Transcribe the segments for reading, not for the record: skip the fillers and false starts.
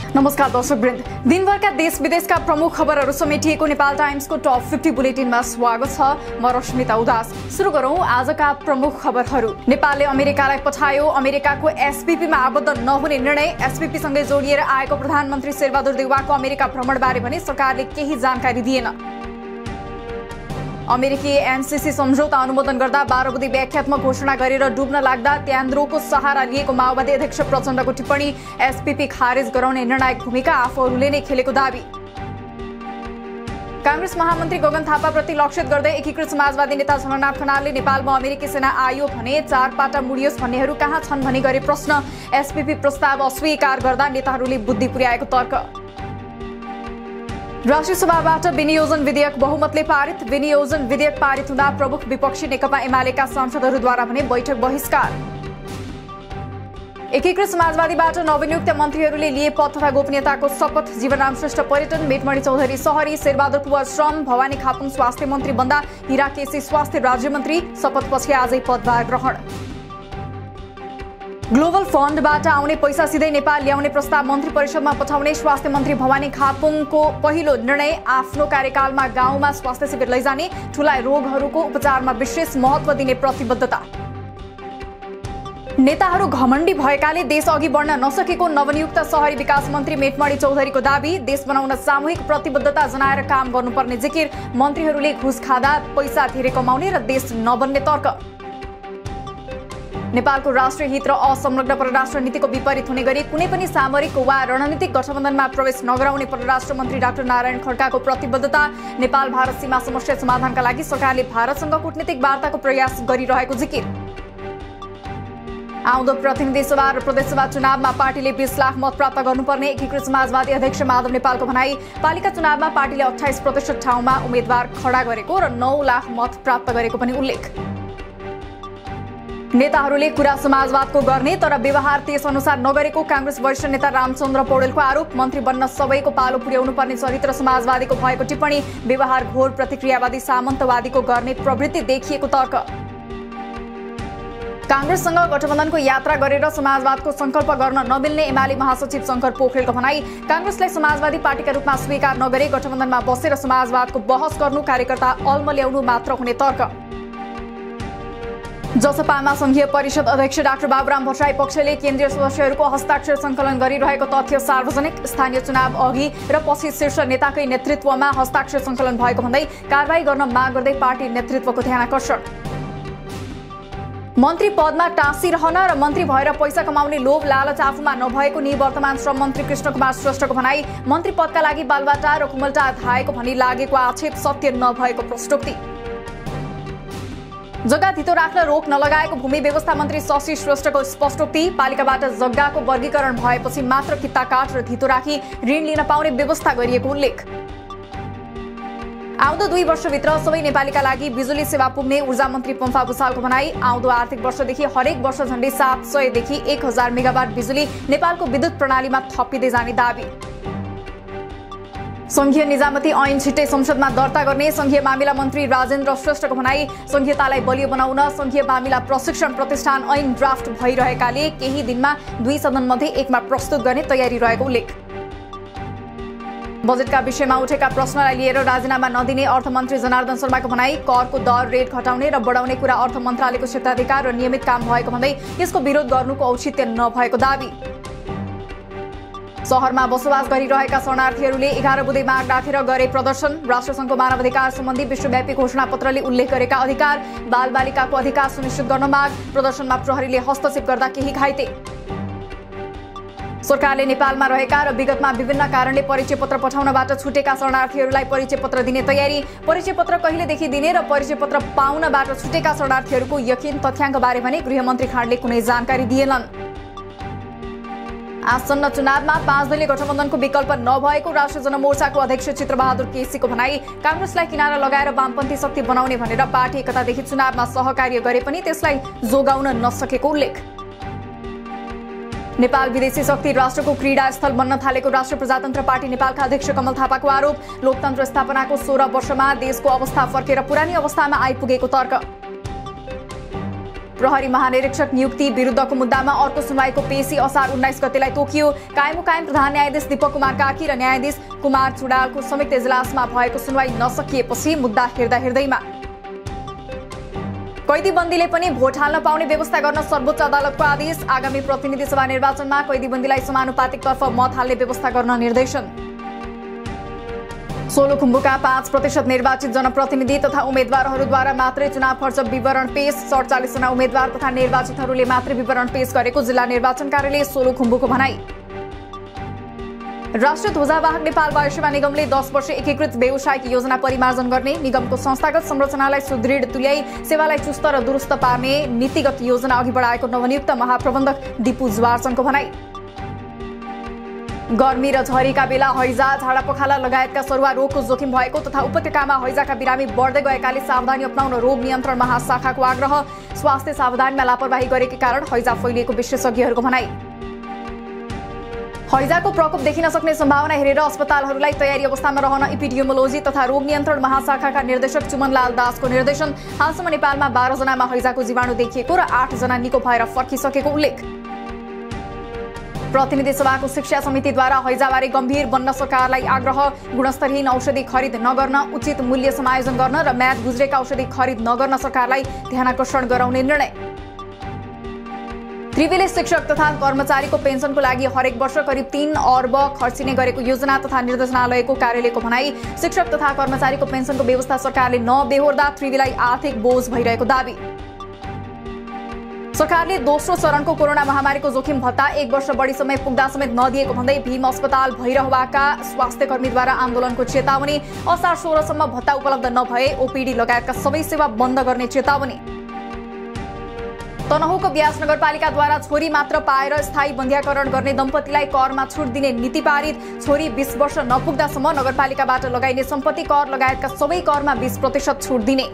नमस्कार दर्शकवृन्द, दिनभरका देश विदेशका प्रमुख खबरहरू समेटिएको नेपाल टाइम्सको टप 50 बुलेटिनमा स्वागत छ। म रश्मिता उदास। सुरु गरौं आजका प्रमुख खबरहरू। नेपालले अमेरिकालाई पठायो। अमेरिकाको एसपीपीमा आबद्ध नहुने निर्णय। एसपीपी सँगै जोडिएर आएको प्रधानमन्त्री शेरबहादुर देउवाको अमेरिका भ्रमणबारे भने सरकारले केही जानकारी दिएन। अमेरिकी एमसीसी सम्झौता अनुमोदन गर्दा 12 बुँदे व्याख्यात्मक घोषणा गरेर डुब्न लाग्दा त्यान्द्रोको सहारा लिएको माओवादी अध्यक्ष प्रचण्डको टिप्पणी। एसपीपी खारेज गराउने निर्णायक भूमिका आफूहरूले नै खेलेको दावी। कांग्रेस महामन्त्री गगन थापाप्रति लक्षित गर्दै एकीकृत समाजवादी नेता झलनाथ खनालले नेपालमा अमेरिकी सेना आयो भने चारपाटा मुडियोस् भन्नेहरू कहाँ छन् भनी गरे प्रश्न। एसपीपी प्रस्ताव अस्वीकार गर्दा नेताहरूले बुद्धि पुर्याएको तर्क। राष्ट्रिय सभाबाट विनियोजन विधेयक बहुमतले पारित। विनियोजन विधेयक पारित हुँदा प्रमुख विपक्षी नेकपा एमालेका सांसदहरूद्वारा भने बैठक बहिष्कार। एकीकृत समाजवादीबाट नवनियुक्त मन्त्रीहरूले लिए पद तथा गोपनीयताको शपथ। जीवनराम श्रेष्ठ पर्यटन, मेटमणि चौधरी सहरी, शेरबहादुर कुँवर श्रम, भवानी खापुङ स्वास्थ्य मन्त्री बन्दा हिरा केसी स्वास्थ्य राज्यमन्त्री। शपथपछि आजै पदभार ग्रहण। ग्लोबल फन्डबाट आउने पैसा सिधै नेपाल ल्याउने प्रस्ताव मन्त्री परिषदमा पठाउने स्वास्थ्य मन्त्री भवानी खापुङको पहिलो निर्णय। आफ्नो कार्यकालमा गाउँमा स्वास्थ्य शिविर लैजाने, ठूला रोगहरूको उपचारमा विशेष महत्व दिने प्रतिबद्धता। नेताहरू घमण्डी भएकाले देश अघि बढ्न नसकेको नवनियुक्त शहरी विकास मन्त्री मेटमणि चौधरीको दावी। देश बनाउन सामूहिक प्रतिबद्धता जनाएर काम गर्नुपर्ने जिकिर। मन्त्रीहरूले घुस खाँदा पैसा धेरै कमाउने र देश नबन्ने तर्क। नेपालको राष्ट्रिय हित र असंलग्न परराष्ट्र नीतिको विपरीत हुने गरी कुनै पनि सामरिक वा रणनीतिक गठबन्धनमा प्रवेश नगराउने परराष्ट्र मन्त्री डाक्टर नारायण खड्काको प्रतिबद्धता। नेपाल भारत सीमा समस्या समाधानका लागि सरकारले भारतसँग कूटनीतिक वार्ताको प्रयास गरिरहेको जिकिर। आउँदो प्रतिनिधि सभा र प्रदेशसभा चुनावमा पार्टीले 20 लाख मत प्राप्त गर्नुपर्ने एकीकृत समाजवादी अध्यक्ष माधव नेपालको भनाई। पालिका चुनावमा पार्टीले 28% ठाउँमा उम्मेद्वार खडा गरेको र 9 लाख मत प्राप्त गरेको पनि उल्लेख। नेताहरूले कुरा समाजवादको गर्ने तर व्यवहार त्यस अनुसार नगरेको कांग्रेस वरिष्ठ नेता रामचन्द्र पौडेलको आरोप। मन्त्री बन्न सबैको पालो पुर्याउनु पर्ने चरित्र समाजवादीको भएको टिप्पणी। व्यवहार घोर प्रतिक्रियावादी सामन्तवादीको गर्ने प्रवृत्ति देखिएको तर्क। कांग्रेससँग गठबन्धनको यात्रा गरेर समाजवादको संकल्प गर्न नमिल्ने एमाले महासचिव शंकर पोखरेलको भनाई। कांग्रेसलाई समाजवादी पार्टीका रूपमा स्वीकार नगरे गठबन्धनमा बसेर समाजवादको बहस गर्नु कार्यकर्ता अल्मल्याउनु मात्र हुने तर्क। जसपामा संघीय परिषद अध्यक्ष डाक्टर बाबुराम भट्टराई पक्षले केन्द्रीय सदस्यहरूको हस्ताक्षर संकलन गरिरहेको तथ्य सार्वजनिक। स्थानीय चुनाव अघि र पछि शीर्ष नेताकै नेतृत्वमा हस्ताक्षर संकलन भएको भन्दै कारबाही गर्न माग गर्दै पार्टी नेतृत्वको ध्यानाकर्षण। मन्त्री पदमा टाँसिरहन र मन्त्री भएर पैसा कमाउने लोभ लालच आफूमा नभएको निवर्तमान श्रम मन्त्री कृष्णकुमार श्रेष्ठको भनाई। मन्त्री पदका लागि बालबाटा र कुमलटा धाएको भनी लागेको आक्षेप सत्य नभएको प्रश्नोक्ति। जग्गा धितो राख्न रोक नलगाएको भूमि व्यवस्था मन्त्री शशि श्रेष्ठको स्पष्टोक्ति। पालिकाबाट जग्गाको वर्गीकरण भएपछि मात्र किता काट र धितो राखी ऋण लिन पाउने व्यवस्था गरिएको उल्लेख। आउँदो 2 वर्षभित्र सबै नेपालीका लागि बिजुली सेवा पुग्ने ऊर्जा मन्त्री पम्फा भुसालको भनाई। आउँदो आर्थिक वर्षदेखि हरेक वर्ष झण्डै 700 देखि 1000 मेगावाट बिजुली नेपालको विद्युत प्रणालीमा थपिँदै जाने दावी। संघीय निजामती ऐन छिट्टै संसदमा दर्ता गर्ने संघीय मामिला मन्त्री राजेन्द्र श्रेष्ठको भनाई। संघीयतालाई बलियो बनाउन संघीय मामिला प्रशिक्षण प्रतिष्ठान ऐन ड्राफ्ट भइरहेकाले केही दिनमा 2 सदनमध्ये एकमा प्रस्तुत गर्ने तयारी रहेको उल्लेख। बजेटका विषयमा उठेका प्रश्नलाई लिएर राजीनामा नदिने अर्थमन्त्री जनार्दन शर्माको भनाई। करको दर रेट घटाउने र बढाउने कुरा अर्थ मन्त्रालयको क्षेत्राधिकार र नियमित काम भएको भन्दै यसको विरोध गर्नुको औचित्य नभएको दावी। शहरमा बसोबास गरिरहेका शरणार्थीहरूले 11 बुँदे माग राखेर गरे प्रदर्शन। राष्ट्रसङ्घको मानवाधिकार सम्बन्धी विश्वव्यापी घोषणापत्रले उल्लेख गरेका अधिकार, बालबालिकाको अधिकार सुनिश्चित गर्न माग। प्रदर्शनमा प्रहरीले हस्तक्षेप गर्दा केही घाइते। सरकारले नेपालमा रहेका र विगतमा विभिन्न कारणले परिचय पत्र पठाउनबाट छुटेका शरणार्थीहरूलाई परिचय पत्र दिने तयारी। परिचय पत्र कहिलेदेखि दिने र परिचय पत्र पाउनबाट छुटेका शरणार्थीहरूको यकिन तथ्याङ्कबारे भने गृहमन्त्री खाँडले कुनै जानकारी दिएनन्। आसन्न चुनावमा 5 दलीय गठबन्धनको विकल्प नभएको राष्ट्रिय जनमोर्चाको अध्यक्ष चित्रबहादुर केसीको भनाई। कांग्रेसलाई किनारा लगाएर वामपन्थी शक्ति बनाउने भनेर पार्टी एकतादेखि चुनावमा सहकार्य गरे पनि त्यसलाई जोगाउन नसकेको उल्लेख। नेपाल विदेशी शक्ति राष्ट्रको क्रीडा स्थल बन्न थालेको राष्ट्रिय प्रजातन्त्र पार्टी नेपालका अध्यक्ष कमल थापाको आरोप। लोकतन्त्र स्थापनाको 16 वर्षमा देशको अवस्था फर्केर पुरानी अवस्थामा आइपुगेको तर्क। प्रहरी महानिरीक्षक नियुक्ति विरुद्धको मुद्दामा अर्को सुनवाईको पेशी असार 19 गतेलाई तोकियो। कायम प्रधान न्यायाधीश दीपक कुमार कार्की र न्यायाधीश कुमार चुडालको संयुक्त इजलासमा भएको सुनवाई नसकिएपछि मुद्दा हेर्दैमा कैदीबन्दीले पनि भोट हाल्न पाउने व्यवस्था गर्न सर्वोच्च अदालतको आदेश। आगामी प्रतिनिधि सभा निर्वाचनमा कैदीबन्दीलाई समानुपातिक तर्फ मत हाल्ने व्यवस्था गर्न निर्देशन। सोलुखुम्बुका 5% निर्वाचित जनप्रतिनिधि तथा उम्मेद्वारहरूद्वारा मात्रै चुनाव खर्च विवरण पेश। 47 जना उम्मेद्वार तथा निर्वाचितहरूले मात्रै विवरण पेश गरेको जिल्ला निर्वाचन कार्यालय सोलुखुम्बुको भनाई। राष्ट्रिय ध्वजावाहक नेपाल वायुसेवा निगमले 10 वर्ष एकीकृत व्यावसायिक योजना परिमार्जन गर्ने, निगमको संस्थागत संरचनालाई सुदृढ तुल्याई सेवालाई चुस्त र दुरुस्त पार्ने नीतिगत योजना अघि बढाएको नवनियुक्त महाप्रबन्धक दिपु जुवारचनको भनाई। गर्मी र झरीका बेला हैजा, झाडा पखाला लगायतका सरुवा रोगको जोखिम भएको तथा उपत्यकामा हैजाका बिरामी बढ्दै गएकाले सावधानी अपनाउन रोग नियन्त्रण महाशाखाको आग्रह। स्वास्थ्य सावधानीमा लापरवाही गरेकै कारण हैजा फैलिएको विशेषज्ञहरूको भनाई। हैजाको प्रकोप देखिन सक्ने सम्भावना हेरेर अस्पतालहरूलाई तयारी अवस्थामा रहन एपिडियोमोलोजी तथा रोग नियन्त्रण महाशाखाका निर्देशक चुमनलाल दासको निर्देशन। हालसम्म नेपालमा 12 जनामा हैजाको जीवाणु देखिएको र 8 जना निको भएर फर्किसकेको उल्लेख। प्रतिनिधि सभाको शिक्षा समितिद्वारा हैजाबारे गम्भीर बन्न सरकारलाई आग्रह। गुणस्तरहीन औषधि खरिद नगर्न, उचित मूल्य समायोजन गर्न र म्याद गुज्रेका औषधि खरिद नगर्न सरकारलाई ध्यानाकर्षण गराउने निर्णय। त्रिवेणी शिक्षक तथा कर्मचारीको पेन्सनको लागि हरेक वर्ष करिब 3 अर्ब खर्चिने गरेको योजना तथा निर्देशनालयको कार्यालयको भनाई। शिक्षक तथा कर्मचारीको पेन्सनको व्यवस्था सरकारले नबेहोर्दा त्रिवेणीलाई आर्थिक बोझ भइरहेको दाबी। सरकारले दोस्रो चरणको कोरोना महामारीको जोखिम भत्ता 1 वर्ष बढी समय पुग्दा समेत नदिएको भन्दै भीम अस्पताल भैरहवाका स्वास्थ्यकर्मीद्वारा आन्दोलनको चेतावनी। असार 16 सम्म भत्ता उपलब्ध नभए ओपीडी लगायतका सबै सेवा बन्द गर्ने चेतावनी। तनहुँको ब्यास नगरपालिकाद्वारा छोरी मात्र पाएर स्थायी बन्ध्याकरण गर्ने दम्पतिलाई करमा छुट दिने नीति पारित। छोरी 20 वर्ष नपुग्दासम्म नगरपालिकाबाट लगाइने सम्पत्ति कर लगायतका सबै करमा 20% छुट दिने।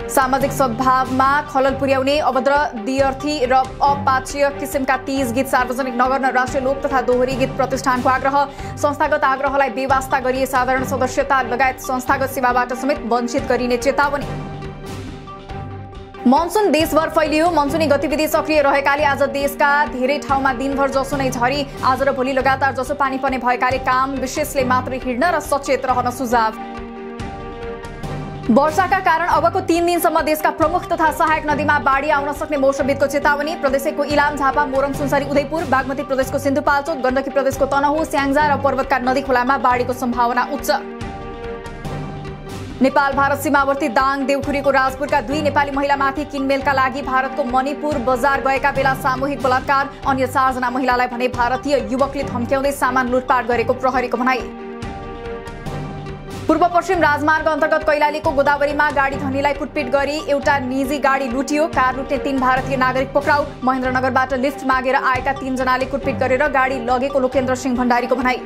सामाजिक सद्भावमा खलल पुर्याउने, अभद्र, द्व्यर्थी र अपाच्य किसिमका 30 गीत सार्वजनिक नगर्न राष्ट्रिय लोक तथा दोहोरी गीत प्रतिष्ठानको आग्रह। संस्थागत आग्रहलाई बेवास्ता गरिए साधारण सदस्यता लगायत संस्थागत सेवाबाट समेत वञ्चित गरिने चेतावनी। मनसुन देशभर फैलियो। मनसुनी गतिविधि सक्रिय रहेकाले आज देशका धेरै ठाउँमा दिनभर जसो नै झरी। आज र भोलि लगातार जसो पानी पर्ने भएकाले काम विशेषले मात्र हिँड्न र सचेत रहन सुझाव। वर्षाका कारण अबको 3 दिनसम्म देशका प्रमुख तथा सहायक नदीमा बाढी आउन सक्ने मौसमविदको चेतावनी। प्रदेशको इलाम, झापा, मोरङ, सुनसरी, उदयपुर, बागमती प्रदेशको सिन्धुपाल्चोक, गण्डकी प्रदेशको तनहुँ, स्याङ्जा र पर्वतका नदी खोलामा बाढीको सम्भावना उच्च। नेपाल भारत सीमावर्ती दाङ देउखुरीको राजपुरका 2 नेपाली महिलामाथि किनमेलका लागि भारतको मणिपुर बजार गएका बेला सामूहिक बलात्कार। अन्य 4 जना महिलालाई भने भारतीय युवकले धम्क्याउँदै सामान लुटपाट गरेको प्रहरीको भनाई। पूर्व पश्चिम राजमार्ग अन्तर्गत कैलालीको गोदावरीमा गाडी धनीलाई कुटपिट गरी एउटा निजी गाडी लुटियो। कार लुट्ने 3 भारतीय नागरिक पक्राउ। महेन्द्रनगरबाट लिफ्ट मागेर आएका 3 जनाले कुटपिट गरेर गाडी लगेको लोकेन्द्र सिंह भण्डारीको भनाई।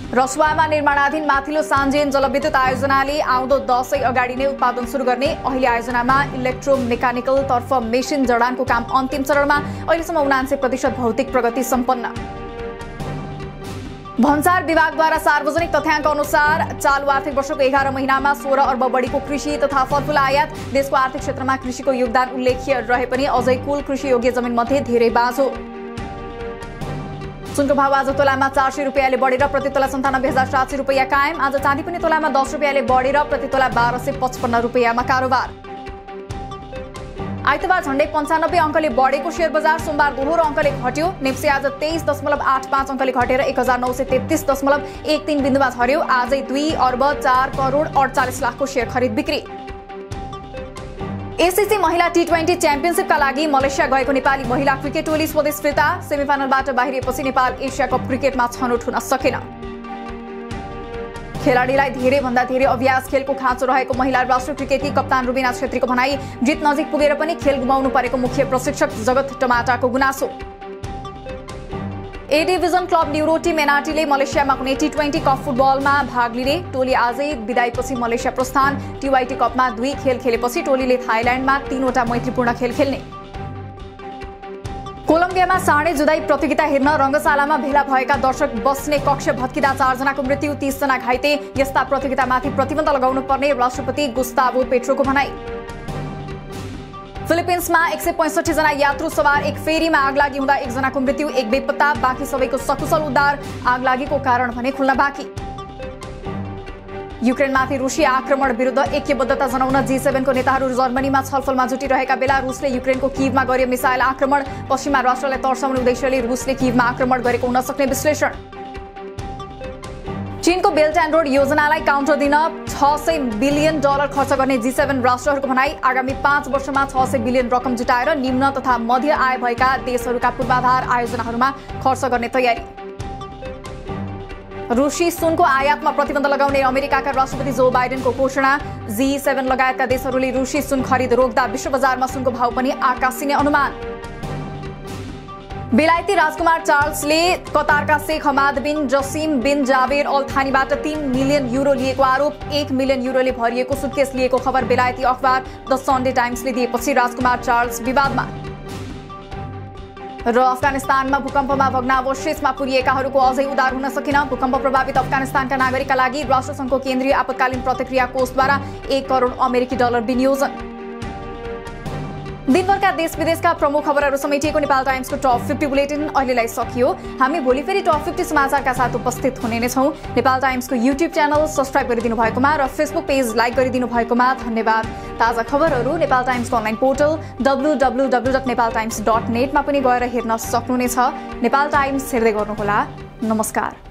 रसुवामा निर्माणाधीन माथिल्लो सान्जेन जलविद्युत आयोजनाले आउँदो दशैं अगाडि नै उत्पादन सुरु गर्ने। अहिले आयोजनामा इलेक्ट्रोमेकानिकल तर्फ मेसिन जडानको काम अन्तिम चरणमा। अहिलेसम्म 79% भौतिक प्रगति सम्पन्न। भन्सार विभागद्वारा सार्वजनिक तथ्याङ्क अनुसार चालु आर्थिक वर्षको 11 महिनामा 16 अर्ब बढीको कृषि तथा फलफूल आयात। देशको आर्थिक क्षेत्रमा कृषिको योगदान उल्लेख्य रहे पनि अझै कुल कृषि योग्य जमिन मध्ये धेरै बाँझो। सुनको भाव आज तोलामा 400 रुपियाँले बढेर प्रति तोला 97,700 रुपियाँ कायम। आज चाँदी पनि तोलामा 10 रुपियाँले बढेर प्रति तोला 1255 रुपियाँमा कारोबार। आइतबार झण्डै 95 अङ्कले बढेको शेयर बजार सोमबार दोहोरो अङ्कले घट्यो। नेप्से आज 23.85 अङ्कले घटेर 1933.13 बिन्दुमा झर्यो। आजै 2 अर्ब 4 करोड 48 लाखको शेयर खरिद बिक्री। एसीसी महिला टी20 च्याम्पियनशिपका लागि मलेसिया गएको नेपाली महिला क्रिकेट टोली स्वदेश फिर्ता। सेमिफाइनलबाट बाहिरिएपछि नेपाल एसिया कप क्रिकेटमा छनौट हुन सकेन। खेलाडीलाई धेरैभन्दा धेरै अभ्यास खेलको खाँचो रहेको महिला राष्ट्रिय क्रिकेटकी कप्तान रुबिना छेत्रीको भनाई। जित नजिक पुगेर पनि खेल गुमाउनु परेको मुख्य प्रशिक्षक जगत टमाटाको गुनासो। ए डिभिजन क्लब न्युरो टिम एनआरटीले मलेसियामा हुने टी20 कप फुटबलमा भाग लिने। टोली आजै बिदाईपछि मलेसिया प्रस्थान। टी20 कपमा 2 खेल खेलेपछि टोलीले थाइल्याण्डमा 3 वटा मैत्रीपूर्ण खेल खेल्ने। कोलम्बियामा साँडे जुदाई प्रतियोगिता हेर्न रंगशालामा भेला भएका दर्शक बस्ने कक्ष भत्किँदा 4 जनाको मृत्यु, 30 जना घाइते। यस्ता प्रतियोगितामाथि प्रतिबन्ध लगाउनु पर्ने राष्ट्रपति गुस्तावो पेट्रोको भनाई। फिलिपिन्समा 165 जना यात्रु सवार एक फेरीमा आगलागी हुँदा एकजनाको मृत्यु, एक बेपत्ता, बाँकी सबैको सकुशल उद्धार। आगलागीको कारण भने खुल्न बाँकी। युक्रेनमाथि रुसी आक्रमण विरुद्ध ऐक्यबद्धता जनाउन G7 को नेताहरू जर्मनीमा छलफलमा जुटिरहेका बेला रुसले युक्रेनको किभमा गर्यो मिसाइल आक्रमण। पश्चिमा राष्ट्रलाई तर्साउने उद्देश्यले रुसले किभमा आक्रमण गरेको हुन सक्ने विश्लेषण। चीनको बेल्ट एन्ड रोड योजनालाई काउन्टर दिन $600 बिलियन खर्च गर्ने G7 राष्ट्रहरूको भनाई। आगामी 5 वर्षमा 600 बिलियन रकम जुटाएर निम्न तथा मध्य आय भएका देशहरूका पूर्वाधार आयोजनाहरूमा खर्च गर्ने तयारी। रुसी सुनको आयातमा प्रतिबन्ध लगाउने अमेरिकाका राष्ट्रपति जो बाइडेनको घोषणा। G7 लगायतका देशहरूले रुसी सुन खरिद रोक्दा विश्व बजारमा सुनको भाव पनि आकाशिने अनुमान। बेलायती राजकुमार चार्ल्सले कतारका शेख हमाद बिन जसिम बिन जावेर अल थानीबाट 3 मिलियन युरो लिएको आरोप। 1 मिलियन युरोले भरिएको सुटकेस लिएको खबर बेलायती अखबार द सन्डे टाइम्सले दिएपछि राजकुमार चार्ल्स विवादमा। र अफगानिस्तानमा भूकम्पमा भग्नावशेषमा पुरिएकाहरूको अझै उद्धार हुन सकेन। भूकम्प प्रभावित अफगानिस्तानका नागरिकका लागि राष्ट्रसङ्घको केन्द्रीय आपतकालीन प्रतिक्रिया कोषद्वारा $1 करोड अमेरिकी विनियोजन। दिनभरका देश विदेशका प्रमुख खबरहरू समेटिएको नेपाल टाइम्सको टप 50 बुलेटिन अहिलेलाई सकियो। हामी भोलि फेरि टप 50 समाचारका साथ उपस्थित हुने नै छौं। नेपाल टाइम्सको युट्युब च्यानल सब्स्क्राइब गरिदिनु भएकोमा र फेसबुक पेज लाइक गरिदिनु भएकोमा धन्यवाद। ताजा खबरहरू नेपाल टाइम्सको अनलाइन पोर्टल www.nepaltimes.net मा पनि गएर हेर्न सक्नुहुनेछ। नेपाल टाइम्स हेर्दै गर्नुहोला। नमस्कार।